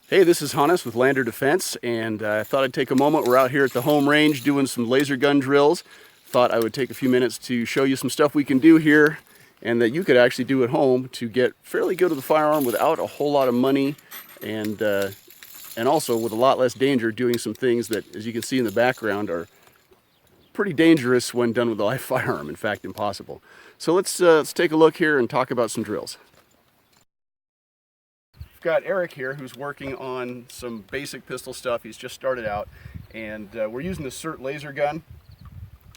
Hey, this is Hannes with Lander Defense, and I thought I'd take a moment. We're out here at the home range doing some laser gun drills. Thought I would take a few minutes to show you some stuff we can do here and that you could actually do at home to get fairly good with the firearm without a whole lot of money and also with a lot less danger, doing some things that, as you can see in the background, are pretty dangerous when done with a live firearm. In fact, impossible. So let's take a look here and talk about some drills. We've got Eric here who's working on some basic pistol stuff. He's just started out, and we're using the SIRT laser gun,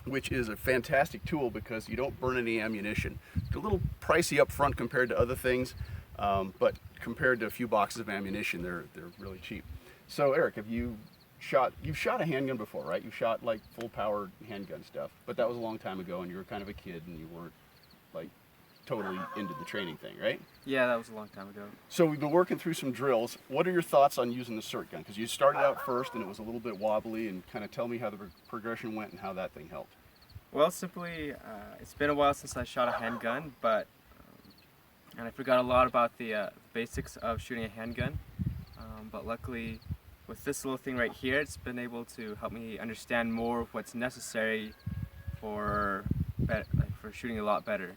which is a fantastic tool because you don't burn any ammunition. It's a little pricey up front compared to other things, but compared to a few boxes of ammunition, they're really cheap. So Eric, you've shot a handgun before, right? You've shot like full power handgun stuff, but that was a long time ago, and you were kind of a kid, and you weren't like totally into the training thing, right? Yeah, that was a long time ago. So we've been working through some drills. What are your thoughts on using the SIRT gun? Because you started out first and it was a little bit wobbly, and kind of tell me how the progression went and how that thing helped. Well, simply, it's been a while since I shot a handgun, but and I forgot a lot about the basics of shooting a handgun. But luckily, with this little thing right here, it's been able to help me understand more of what's necessary for shooting a lot better.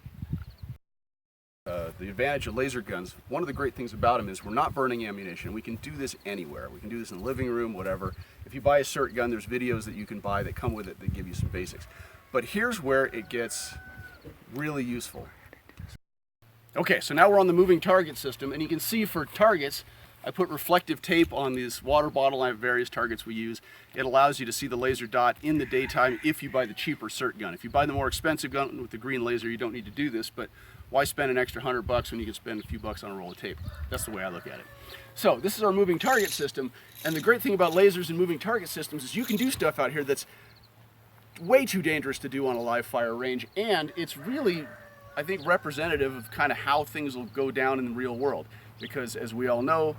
The advantage of laser guns, one of the great things about them is we're not burning ammunition. We can do this anywhere. We can do this in the living room, whatever. If you buy a SIRT gun, there's videos that you can buy that come with it that give you some basics. But here's where it gets really useful. Okay, so now we're on the moving target system, and you can see for targets, I put reflective tape on this water bottle. I have various targets we use. It allows you to see the laser dot in the daytime if you buy the cheaper SIRT gun. If you buy the more expensive gun with the green laser, you don't need to do this, but why spend an extra $100 when you can spend a few bucks on a roll of tape? That's the way I look at it. So this is our moving target system, and the great thing about lasers and moving target systems is you can do stuff out here that's way too dangerous to do on a live fire range, and it's really, I think, representative of kind of how things will go down in the real world, because as we all know,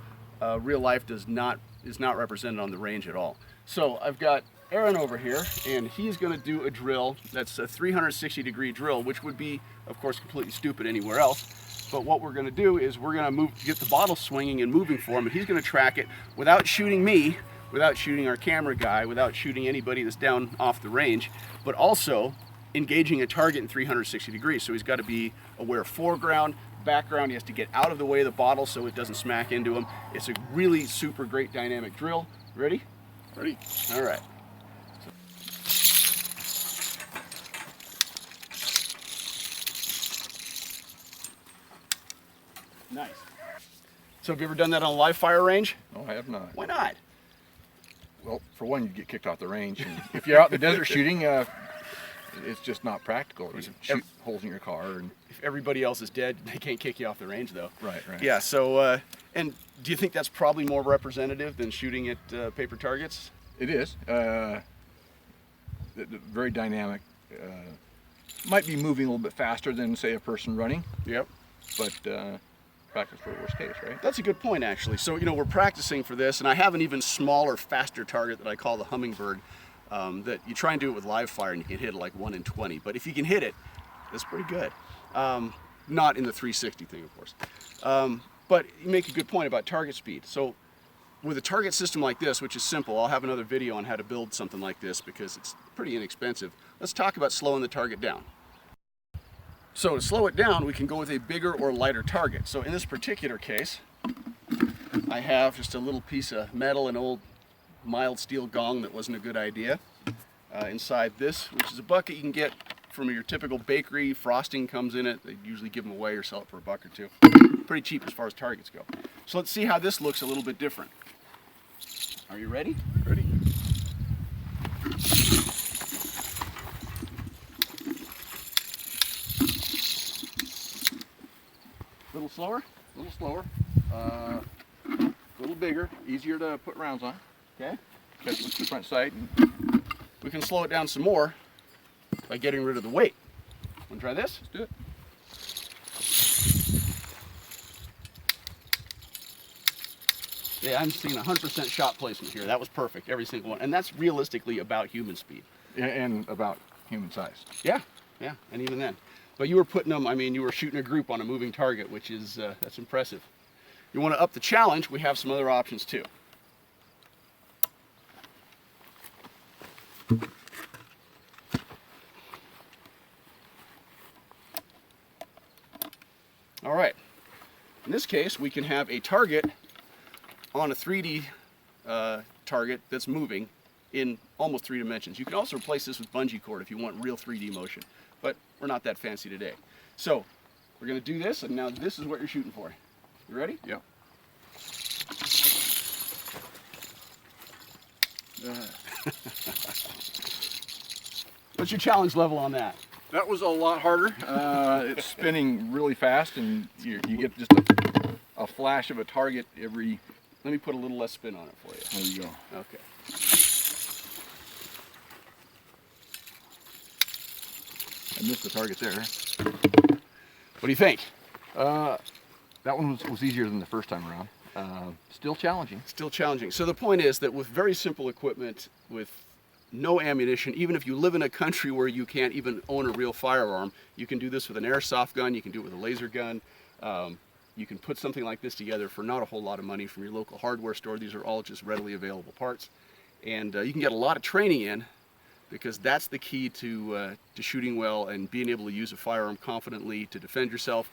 real life is not represented on the range at all. So I've got Aaron over here, and he's going to do a drill that's a 360-degree drill, which would be, of course, completely stupid anywhere else. But what we're going to do is we're going to get the bottle swinging and moving for him, and he's going to track it without shooting me, without shooting our camera guy, without shooting anybody that's down off the range, but also engaging a target in 360 degrees. So he's got to be aware of foreground, background. He has to get out of the way of the bottle so it doesn't smack into him. It's a really super great dynamic drill. Ready? Ready? All right. Nice. So have you ever done that on a live fire range? No, I have not. Why not? Well, for one, you get kicked off the range. And if you're out in the desert shooting, it's just not practical. You shoot holes in your car. And if everybody else is dead, they can't kick you off the range, though. Right. Yeah, so, and do you think that's probably more representative than shooting at paper targets? It is. Very dynamic. Might be moving a little bit faster than, say, a person running. Yep. But practice for the worst case, right? That's a good point, actually. So, we're practicing for this, and I have an even smaller, faster target that I call the Hummingbird, that you try and do it with live fire, and you can hit it like 1 in 20. But if you can hit it, that's pretty good. Not in the 360 thing, of course. But you make a good point about target speed. So with a target system like this, which is simple, I'll have another video on how to build something like this because it's pretty inexpensive. Let's talk about slowing the target down. So to slow it down, we can go with a bigger or lighter target. So in this particular case, I have just a little piece of metal, an old mild steel gong that wasn't a good idea. Inside this, which is a bucket you can get from your typical bakery. Frosting comes in it. They usually give them away or sell it for $1 or $2. Pretty cheap as far as targets go. So let's see how this looks a little bit different. Are you ready? Ready. A little slower? A little slower. A little bigger. Easier to put rounds on. Okay. Catch with the front sight. We can slow it down some more by getting rid of the weight. Want to try this? Let's do it. Yeah, I'm seeing 100% shot placement here. That was perfect, every single one. And that's realistically about human speed. And about human size. Yeah, and even then. But you were putting them, I mean, you were shooting a group on a moving target, which is, that's impressive. you want to up the challenge, we have some other options too. All right. In this case, we can have a target on a 3D target that's moving in almost 3 dimensions. You can also replace this with bungee cord if you want real 3D motion, but we're not that fancy today. So we're going to do this, and now this is what you're shooting for. You ready? Yep. What's your challenge level on that? That was a lot harder. It's spinning really fast, and you get just a flash of a target every. Let me put a little less spin on it for you. There you go. Okay. I missed the target there. What do you think? That one was easier than the first time around. Still challenging. Still challenging. So the point is that with very simple equipment, with no ammunition, even if you live in a country where you can't even own a real firearm, you can do this with an airsoft gun, you can do it with a laser gun. You can put something like this together for not a whole lot of money from your local hardware store. These are all just readily available parts. And you can get a lot of training in, because that's the key to shooting well and being able to use a firearm confidently to defend yourself.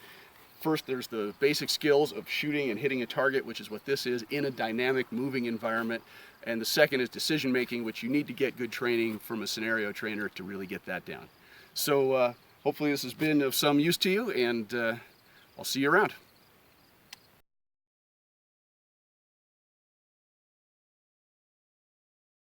First, there's the basic skills of shooting and hitting a target, which is what this is, in a dynamic, moving environment. And the second is decision making, which you need to get good training from a scenario trainer to really get that down. So hopefully this has been of some use to you, and I'll see you around.